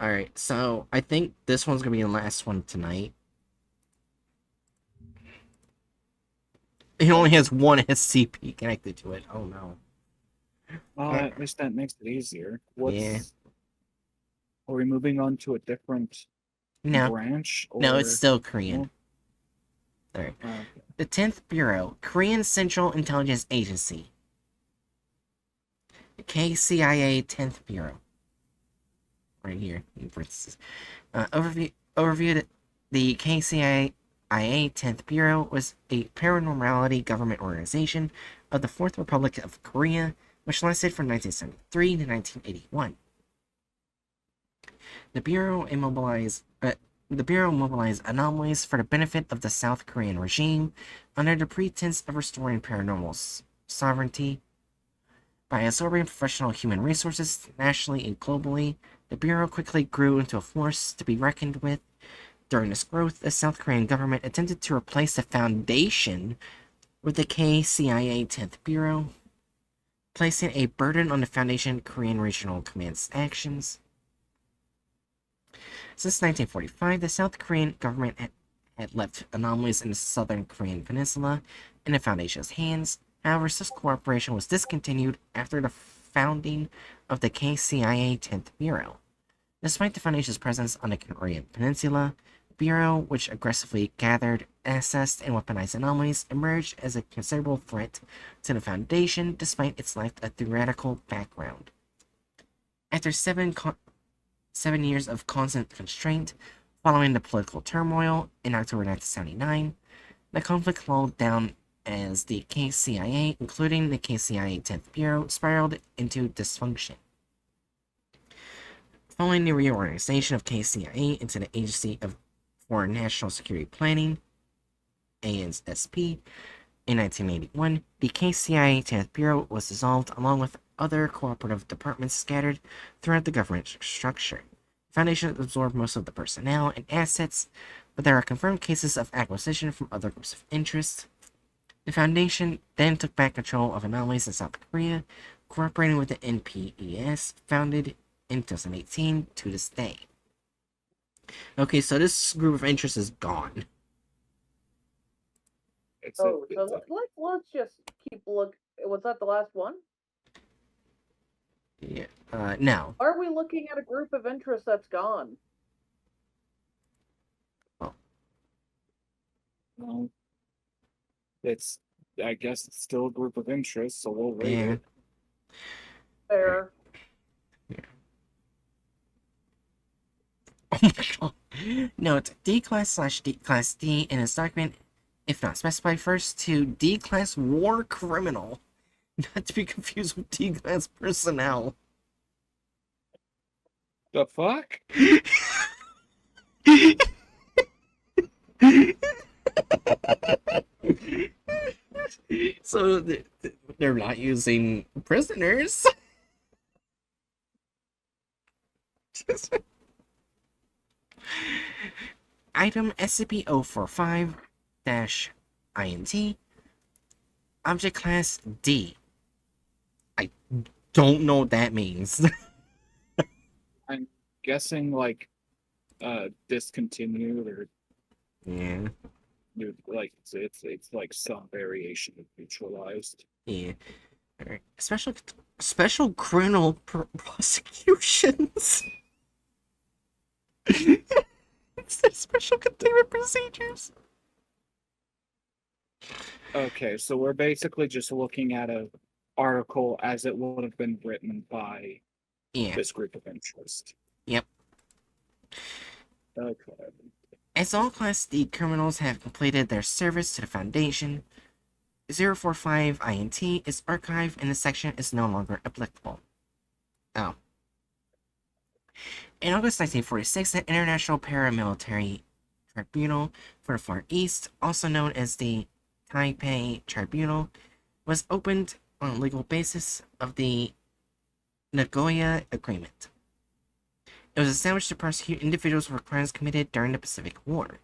Alright, so I think this one's gonna be the last one tonight. It only has one SCP connected to it. Oh no. At least that makes it easier. Yeah. Are we moving on to a different No. branch? No, it's Or still Korean. no? Alright. Okay. The 10th Bureau, Korean Central Intelligence Agency. KCIA 10th Bureau. Right here, in parentheses. Overview the KCIA 10th Bureau was a paranormality government organization of the Fourth Republic of Korea, which lasted from 1973 to 1981. The Bureau mobilized anomalies for the benefit of the South Korean regime under the pretense of restoring paranormal sovereignty. By absorbing professional human resources nationally and globally, the Bureau quickly grew into a force to be reckoned with. During this growth, the South Korean government attempted to replace the Foundation with the KCIA 10th Bureau, placing a burden on the Foundation Korean Regional Command's actions. Since 1945, the South Korean government had left anomalies in the southern Korean peninsula in the Foundation's hands. However, such cooperation was discontinued after the founding of the KCIA 10th Bureau. Despite the Foundation's presence on the Korean peninsula, the Bureau, which aggressively gathered, assessed, and weaponized anomalies, emerged as a considerable threat to the Foundation despite its lack of theoretical background. After 7 years of constant constraint, following the political turmoil in October 1979, the conflict lulled down as the KCIA, including the KCIA 10th Bureau, spiraled into dysfunction. Following the reorganization of KCIA into the Agency for National Security Planning, ANSP, in 1981, the KCIA 10th Bureau was dissolved along with other cooperative departments scattered throughout the government structure. The Foundation absorbed most of the personnel and assets, but there are confirmed cases of acquisition from other groups of interest. The Foundation then took back control of anomalies in South Korea, cooperating with the NPES, founded in 2018 to this day. Okay, so this group of interest is gone. So let's just keep look. Was that the last one? Yeah. No. Are we looking at a group of interest that's gone? Oh. Well, I guess it's still a group of interest, so we'll read it. Fair. Oh my god. Note, D-Class/D Class D in his document, if not specified first, to D-Class War Criminal. Not to be confused with D-Class Personnel. The fuck? So they're not using prisoners. Item SCP-045-INT, Object Class D. I don't know what that means. I'm guessing like discontinued or Yeah. like it's like some variation of neutralized. Yeah. Alright. Special criminal prosecutions. Special containment procedures. Okay, so we're basically just looking at an article as it would have been written by this group of interest. Yep. Okay. As all Class D criminals have completed their service to the Foundation, 045-INT is archived and the section is no longer applicable. Oh. In August 1946, the International Paramilitary Tribunal for the Far East, also known as the Taipei Tribunal, was opened on a legal basis of the Nagoya Agreement. It was established to prosecute individuals for crimes committed during the Pacific War.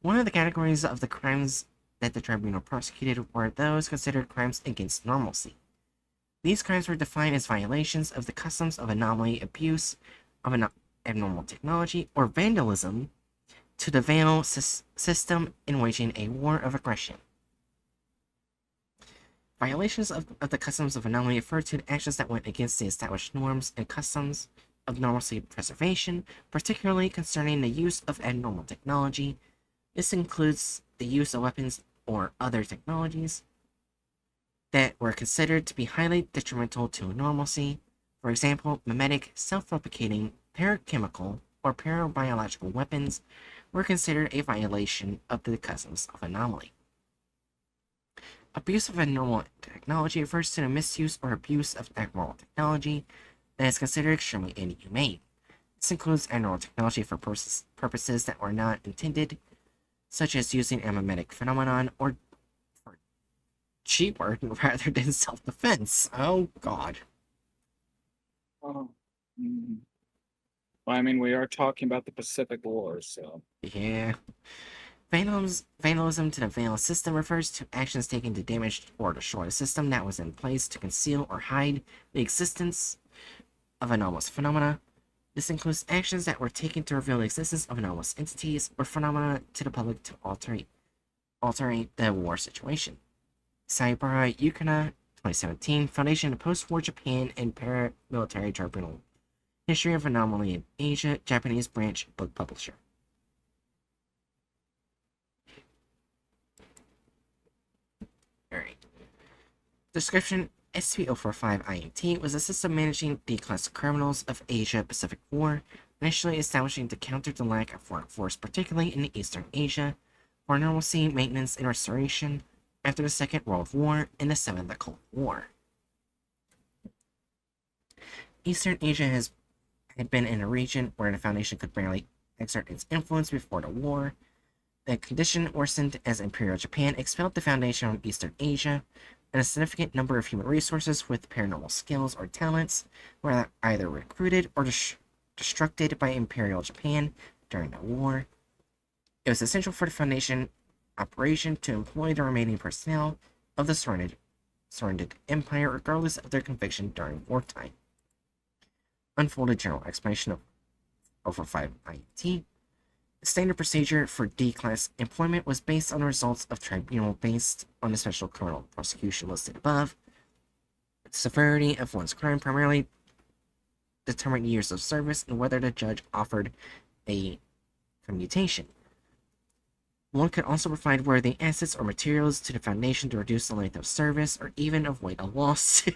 One of the categories of the crimes that the tribunal prosecuted were those considered crimes against normalcy. These crimes were defined as violations of the customs of anomaly, abuse of abnormal technology, or vandalism to the veil system in waging a war of aggression. Violations of the customs of anomaly refer to actions that went against the established norms and customs of normalcy preservation, particularly concerning the use of abnormal technology. This includes the use of weapons or other technologies that were considered to be highly detrimental to normalcy. For example, mimetic, self-replicating, parachemical, or parabiological weapons were considered a violation of the customs of anomaly. Abuse of abnormal technology refers to the misuse or abuse of abnormal technology that is considered extremely inhumane. This includes abnormal technology for purposes that were not intended, such as using a mimetic phenomenon or for cheaper rather than self-defense. Oh, God. Oh. Well, I mean, we are talking about the Pacific War, so. Yeah. Vandalism to the veil system refers to actions taken to damage or destroy a system that was in place to conceal or hide the existence of anomalous phenomena. This includes actions that were taken to reveal the existence of anomalous entities or phenomena to the public to alter the war situation. Saibara Yukina, 2017, Foundation of Post-War Japan and Paramilitary Tribunal. History of Anomaly in Asia, Japanese branch, book publisher. Alright. Description: SCP-045-INT was a system managing D-class criminals of Asia-Pacific War, initially establishing to counter the lack of workforce, particularly in Eastern Asia, for normalcy, maintenance, and restoration after the Second World War and the Seventh Cold War. Eastern Asia had been in a region where the Foundation could barely exert its influence before the war. The condition worsened as Imperial Japan expelled the Foundation from Eastern Asia, and a significant number of human resources with paranormal skills or talents were either recruited or destructed by Imperial Japan during the war. It was essential for the Foundation operation to employ the remaining personnel of the surrendered empire regardless of their conviction during wartime. Unfolded general explanation of 045-INT. The standard procedure for D-class employment was based on the results of tribunal based on the special criminal prosecution listed above. The severity of one's crime primarily determined years of service and whether the judge offered a commutation. One could also provide worthy assets or materials to the Foundation to reduce the length of service or even avoid a lawsuit.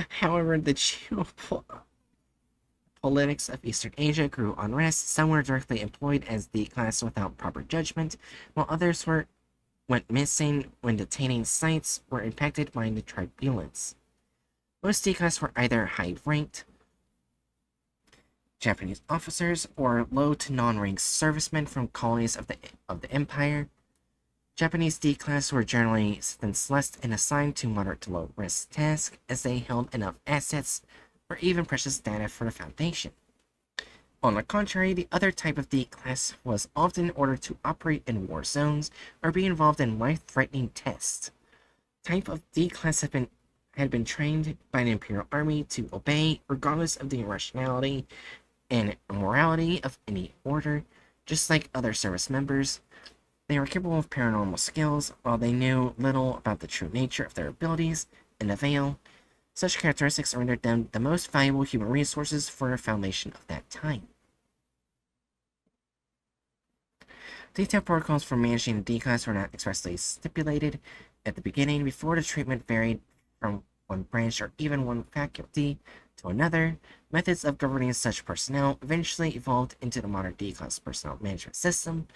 However, the geopolitics of Eastern Asia grew unrest. Some were directly employed as D-class without proper judgment, while others went missing when detaining sites were impacted by the tribunals. Most D-class were either high-ranked Japanese officers or low to non-ranked servicemen from colonies of the Empire. Japanese D-class were generally senseless and assigned to moderate to low-risk tasks as they held enough assets or even precious data for the Foundation. On the contrary, the other type of D-class was often ordered to operate in war zones or be involved in life-threatening tests. Type of D-class had been trained by the Imperial Army to obey, regardless of the irrationality and morality of any order, just like other service members. They were capable of paranormal skills, while they knew little about the true nature of their abilities in the Veil. Such characteristics rendered them the most valuable human resources for the Foundation of that time. Detailed protocols for managing the D-class were not expressly stipulated at the beginning. Before, the treatment varied from one branch or even one faculty to another. Methods of governing such personnel eventually evolved into the modern D-class personnel management system.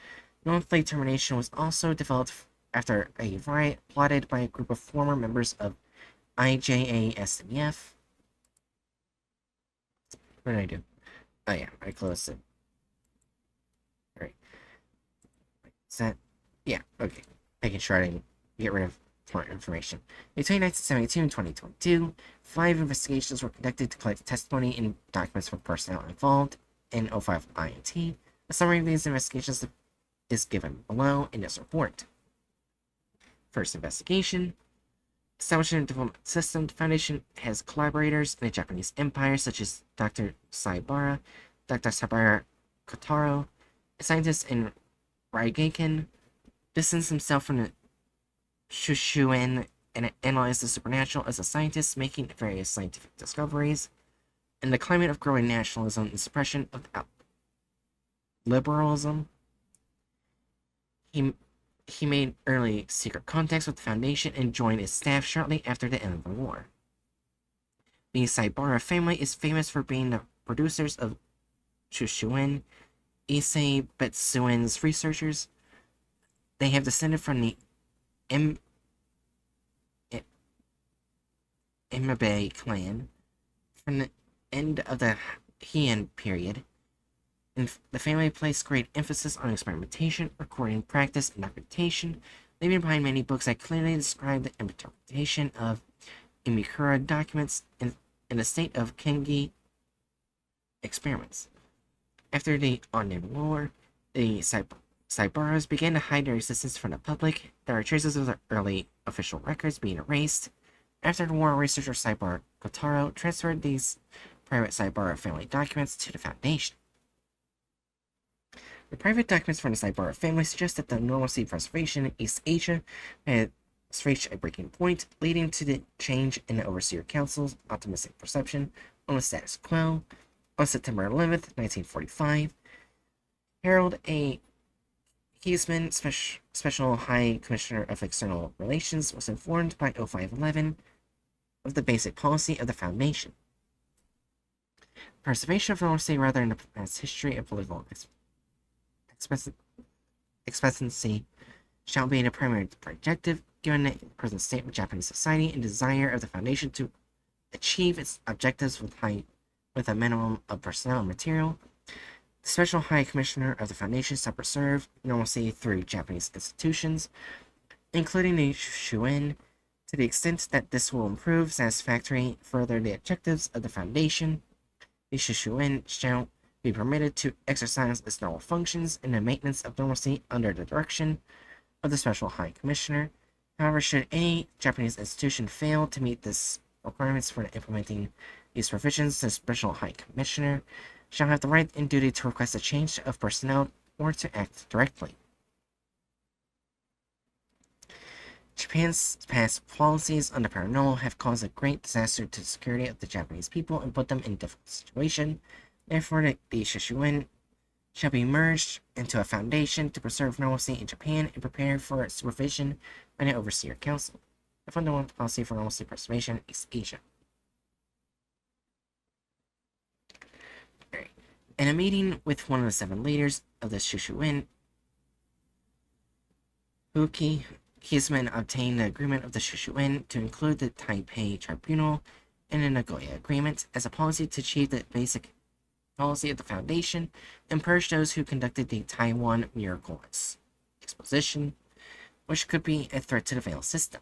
Monthly termination was also developed after a riot plotted by a group of former members of IJASMF. What did I do? Oh yeah, I closed it. Alright. Is that... Yeah, okay. Making sure I didn't get rid of more information. Between 1972 and 2022, 5 investigations were conducted to collect testimony and documents from personnel involved in 05-INT. A summary of these investigations is given below in this report. First investigation. Establishing a diplomatic system, the Foundation has collaborators in the Japanese Empire, such as Dr. Saibara Kotaro, a scientist in Raigaken, distanced himself from the Shushuin and analyzed the supernatural as a scientist, making various scientific discoveries. In the climate of growing nationalism and suppression of liberalism, he made early secret contacts with the Foundation and joined its staff shortly after the end of the war. The Saibara family is famous for being the producers of Shushuin, Issei Betsuen's researchers. They have descended from the Imabe clan from the end of the Heian period, and the family placed great emphasis on experimentation, recording practice, and documentation, leaving behind many books that clearly describe the interpretation of Imikura documents in the state of Kengi experiments. After the Onnin War, the Saibaras began to hide their existence from the public. There are traces of their early official records being erased. After the war, researcher Saibara Kotaro transferred these private Saibara family documents to the Foundation. The private documents from the Saibara family suggest that the normalcy preservation in East Asia has reached a breaking point, leading to the change in the Overseer Council's optimistic perception on the status quo. On September 11th, 1945, Harold A. Heisman, Special High Commissioner of External Relations, was informed by 0511 of the basic policy of the Foundation. Preservation of normalcy rather than the past history of political expectancy shall be the primary objective, given the present state of Japanese society and desire of the Foundation to achieve its objectives with a minimum of personnel and material. The Special High Commissioner of the Foundation shall preserve normalcy through Japanese institutions, including the Shushuin, to the extent that this will improve satisfactorily further the objectives of the Foundation. The Shushuin shall be permitted to exercise its normal functions in the maintenance of normalcy under the direction of the Special High Commissioner. However, should any Japanese institution fail to meet these requirements for implementing these provisions, the Special High Commissioner shall have the right and duty to request a change of personnel or to act directly. Japan's past policies under paranormal have caused a great disaster to the security of the Japanese people and put them in a difficult situation. Therefore, the Shushuin shall be merged into a foundation to preserve normalcy in Japan and prepare for its supervision by the Overseer Council. The fundamental policy for normalcy preservation is Asia. In a meeting with one of the 7 leaders of the Shushuin, Huki Heisman obtained the agreement of the Shushuin to include the Taipei Tribunal in the Nagoya Agreement as a policy to achieve the basic policy of the Foundation and purge those who conducted the Taiwan Miracle Exposition, which could be a threat to the Veil system.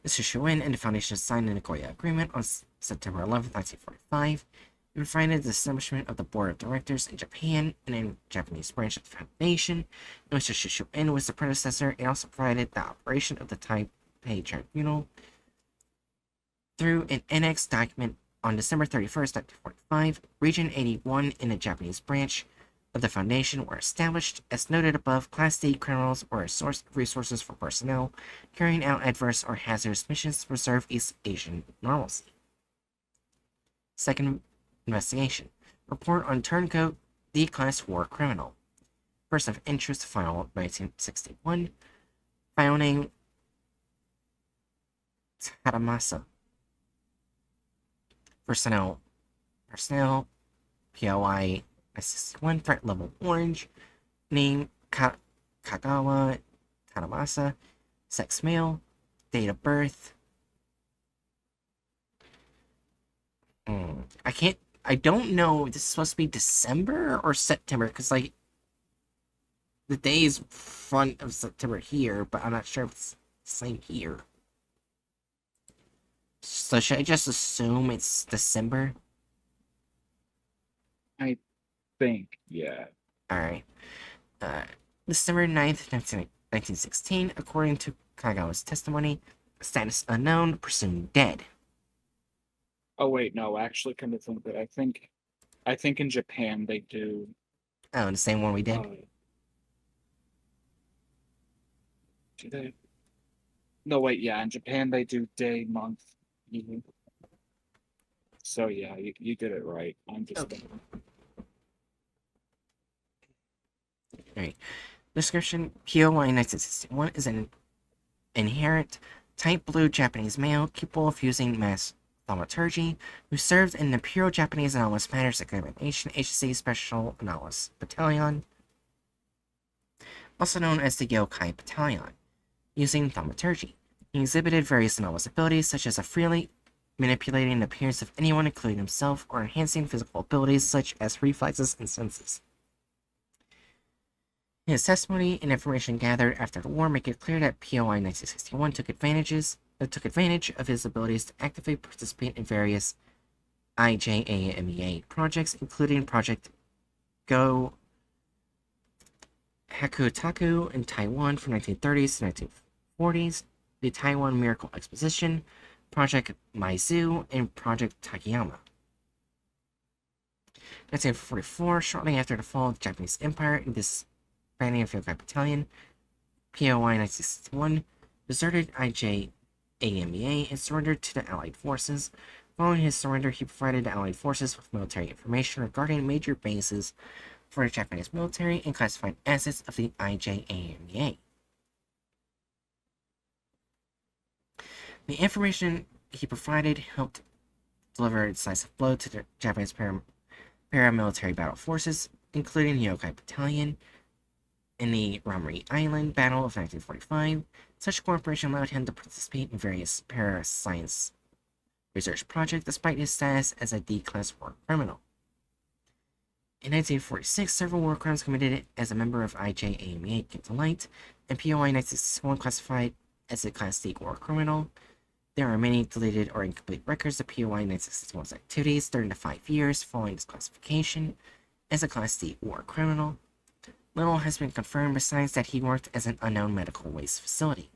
The Shushuin and the Foundation signed the Nagoya Agreement on September 11, 1945. It provided the establishment of the Board of Directors in Japan and a Japanese branch of the Foundation, in which the Shushuin was the predecessor. It also provided the operation of the Taipei Tribunal. Through an annex document on December 31st, 1945, Region 81 and the Japanese branch of the Foundation were established. As noted above, Class D criminals were a source of resources for personnel carrying out adverse or hazardous missions to preserve East Asian normalcy. Second investigation. Report on Turncoat, D-Class War Criminal. Person of interest, file 1961. Filename Taramasa. Personnel, POI 61, threat level orange. Name Kagawa Taramasa. Sex male. Date of birth. I don't know if this is supposed to be December or September, because, like, the day is front of September here, but I'm not sure if it's the same here. So should I just assume it's December? I think, yeah. Alright. December 9th, 1916, according to Kagawa's testimony, status unknown, presumed dead. Oh wait, no, actually, come to think of it, I think in Japan they do. Oh, the same one we did? Do they? No, wait, yeah, in Japan they do day, month, year. So yeah, you did it right. I'm just Okay. Alright. Description: POI 1961 is an inherent type blue Japanese male capable of using mass thaumaturgy, who served in the Imperial Japanese Anomalous Matters Examination Agency Special Anomalous Battalion, also known as the Yokai Battalion, using thaumaturgy. He exhibited various anomalous abilities, such as freely manipulating the appearance of anyone, including himself, or enhancing physical abilities such as reflexes and senses. His testimony and information gathered after the war make it clear that POI 1961 took advantage of his abilities to actively participate in various IJAMEA projects, including Project Go Hakutaku in Taiwan from 1930s to 1940s, the Taiwan Miracle Exposition, Project Maizu, and Project Takayama. 1944, shortly after the fall of the Japanese Empire and disbanding of Yokai Battalion, POI 1961 deserted IJAMEA and surrendered to the Allied forces. Following his surrender, he provided the Allied forces with military information regarding major bases for the Japanese military and classified assets of the IJAMEA. The information he provided helped deliver a decisive blow to the Japanese paramilitary battle forces, including the Yokai Battalion, in the Ramri Island Battle of 1945. Such cooperation allowed him to participate in various parascience research projects despite his status as a D-class war criminal. In 1946, several war crimes committed as a member of IJAMEA came to light, and POI 1961 classified as a Class D war criminal. There are many deleted or incomplete records of POI 1961's activities during the 5 years following his classification as a Class D war criminal. Little has been confirmed besides that he worked as an unknown medical waste facility.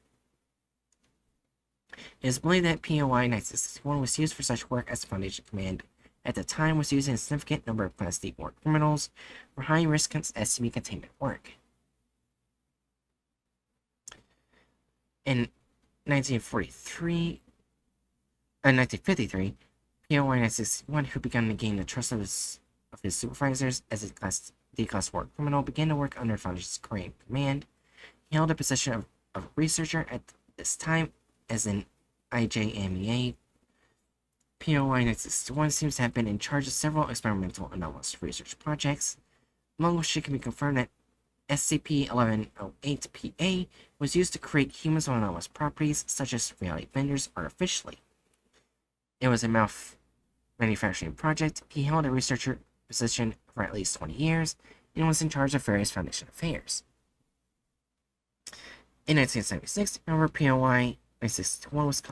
It is believed that POI 1961 was used for such work as the Foundation Command at the time was using a significant number of Class D war criminals for high-risk SCP containment work. In 1953, 1953, POI 1961, who began to gain the trust of his supervisors as a Class D-class war criminal, began to work under Foundation's Korean command. He held a position of researcher at this time as an IJAMEA. POI 1961 seems to have been in charge of several experimental anomalous research projects, among which it can be confirmed that SCP-1108-PA was used to create humans with anomalous properties, such as reality benders, artificially. It was a manufacturing project. He held a researcher position for at least 20 years and was in charge of various Foundation affairs. In 1976, however, POI 1961 was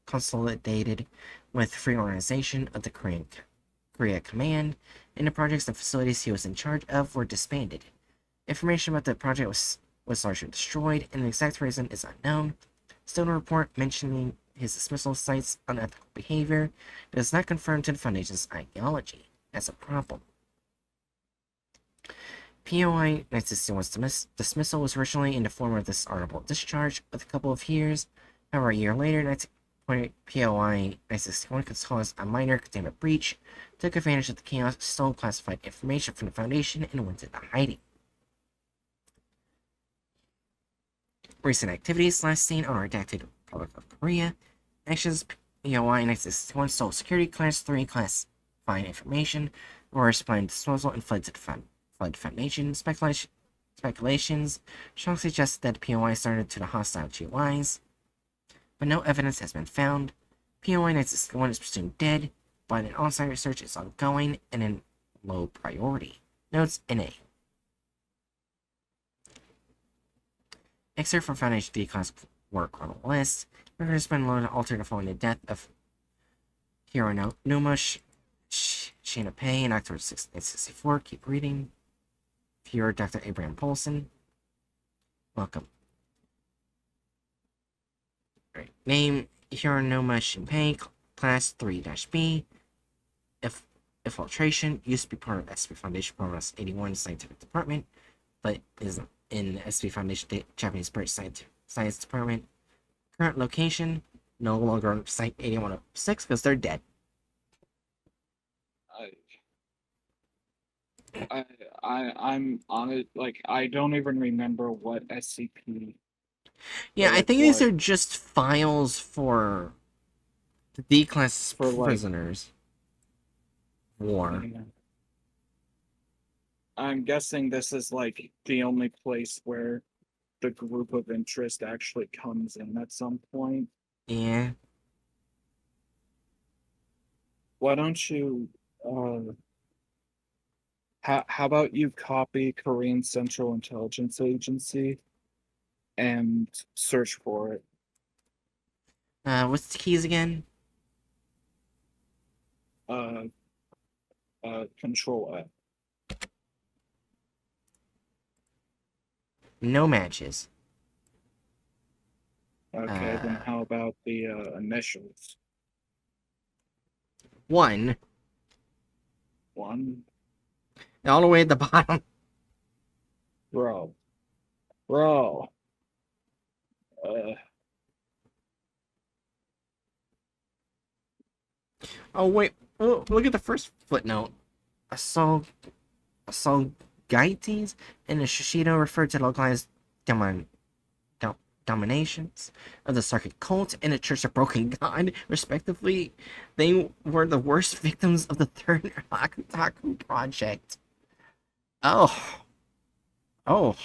consolidated with free organization of the Korea Command, and the projects and facilities he was in charge of were disbanded. Information about the project was largely destroyed, and the exact reason is unknown. Still, a report mentioning his dismissal cites unethical behavior that is not conformed to the Foundation's ideology as a problem. POI 1961's dismissal was originally in the form of this honorable discharge with a couple of years. However, a year later, POI 1961 could cause a minor containment breach, took advantage of the chaos, stole classified information from the Foundation, and went into hiding. Recent activities last seen on Redacted Republic of Korea. Actions: POI 1961 stole security class 3 classified information, or supplying disposal, and fled to the Flood Foundation. Speculations strongly suggest that POI started to the hostile GOIs, but no evidence has been found. POI 1961 is presumed dead, but an on-site research is ongoing and in low priority. Notes NA. Excerpt from Foundation D-Class War Chronicle List. Record has been loaded altered following the death of Hironuma Shinapei in October 1964. Keep reading. Viewer Dr. Abraham Polson. Welcome. Alright. Name Hironoma Shinpei, Class 3-B. Infiltration used to be part of SCP Foundation Progress 81 Scientific Department, but is in the SCP Foundation Japanese Science Department. Current location, no longer on Site 8106 because they're dead. I'm on it. Like, I don't even remember what SCP. Yeah, I like, think these what- are just files for the D-class For, like- prisoners. War. Yeah. I'm guessing this is like the only place where the group of interest actually comes in at some point. Yeah. Why don't you how about you copy Korean Central Intelligence Agency and search for it? What's the keys again? Control F. No matches. Okay, then how about the initials? 1. One, All the way at the bottom. bro. Oh, wait. Oh, look at the first footnote. Assault Gaites and the Shishido referred to localized dominations of the Circuit Cult and the Church of Broken God, respectively. They were the worst victims of the third Hakutaku project. Oh. Oh.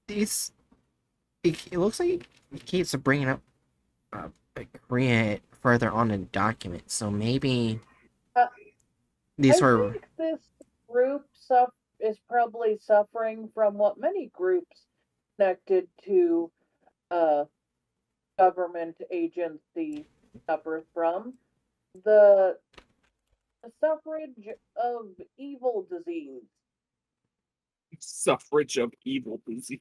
It looks like it keeps bringing up Korea further on in the document, so maybe these I were. think this group is probably suffering from what many groups connected to government agency suffer from, the suffrage of evil disease. Suffrage of evil disease.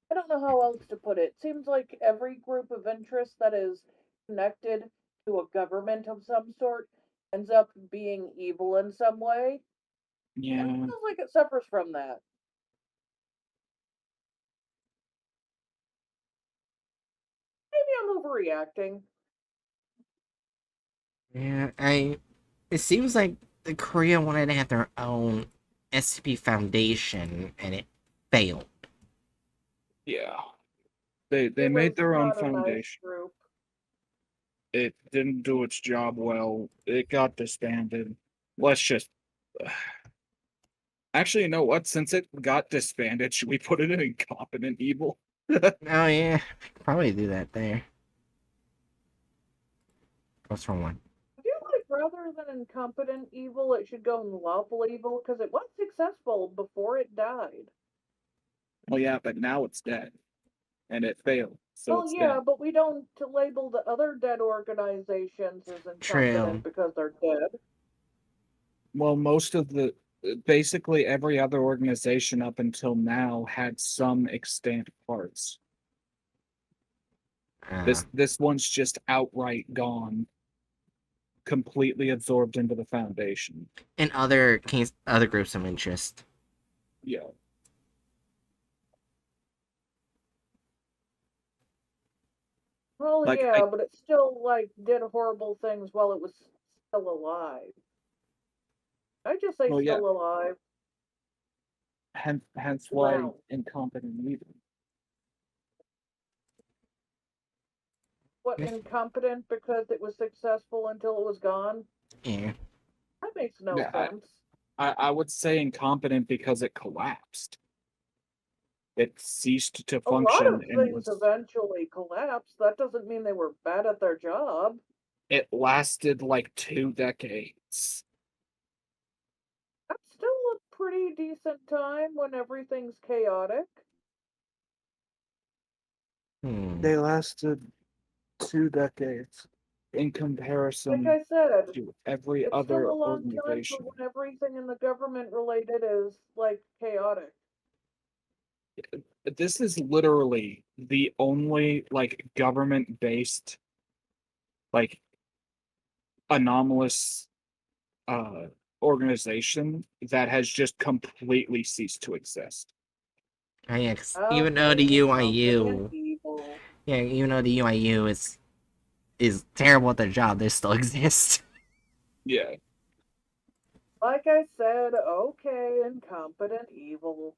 I don't know how else to put it. Seems like every group of interest that is connected to a government of some sort ends up being evil in some way. Yeah. And it feels like it suffers from that. Maybe I'm overreacting. Yeah, it seems like the Korea wanted to have their own SCP Foundation, and it failed. Yeah. They It made was their own not a nice foundation. group. It didn't do its job well. It got disbanded. Let's just. Actually, you know what? Since it got disbanded, should we put it in incompetent evil? Oh yeah, we could probably do that there. What's wrong one? I feel like rather than incompetent evil, it should go in lawful evil because it was successful before it died. Well, yeah, but now it's dead, and it failed, so Well, it's yeah, dead. but we don't label the other dead organizations as incompetent because they're dead. Well, most of the basically every other organization up until now had some extant parts. This one's just outright gone, completely absorbed into the foundation. and other groups of interest. Yeah. Well, Like, yeah, but it still did horrible things while it was still alive. I just say Well, yeah. still alive. Hence why Wow. incompetent evil. What, incompetent because it was successful until it was gone? Yeah. That makes no Yeah, sense. I would say incompetent because it collapsed. It ceased to A lot function of and things eventually collapse. That doesn't mean they were bad at their job. it lasted like 2 decades. That's still a pretty decent time when everything's chaotic. Hmm. They lasted 2 decades. in comparison Like I said, to every it's other still a long time for organization. when everything in the government related is like chaotic. This is literally the only like government based like anomalous organization that has just completely ceased to exist. Oh, yeah, 'cause even though the Okay, company UIU, and evil. yeah, even though the UIU is terrible at their job, they still exist. Yeah. Like I said, okay, incompetent evil.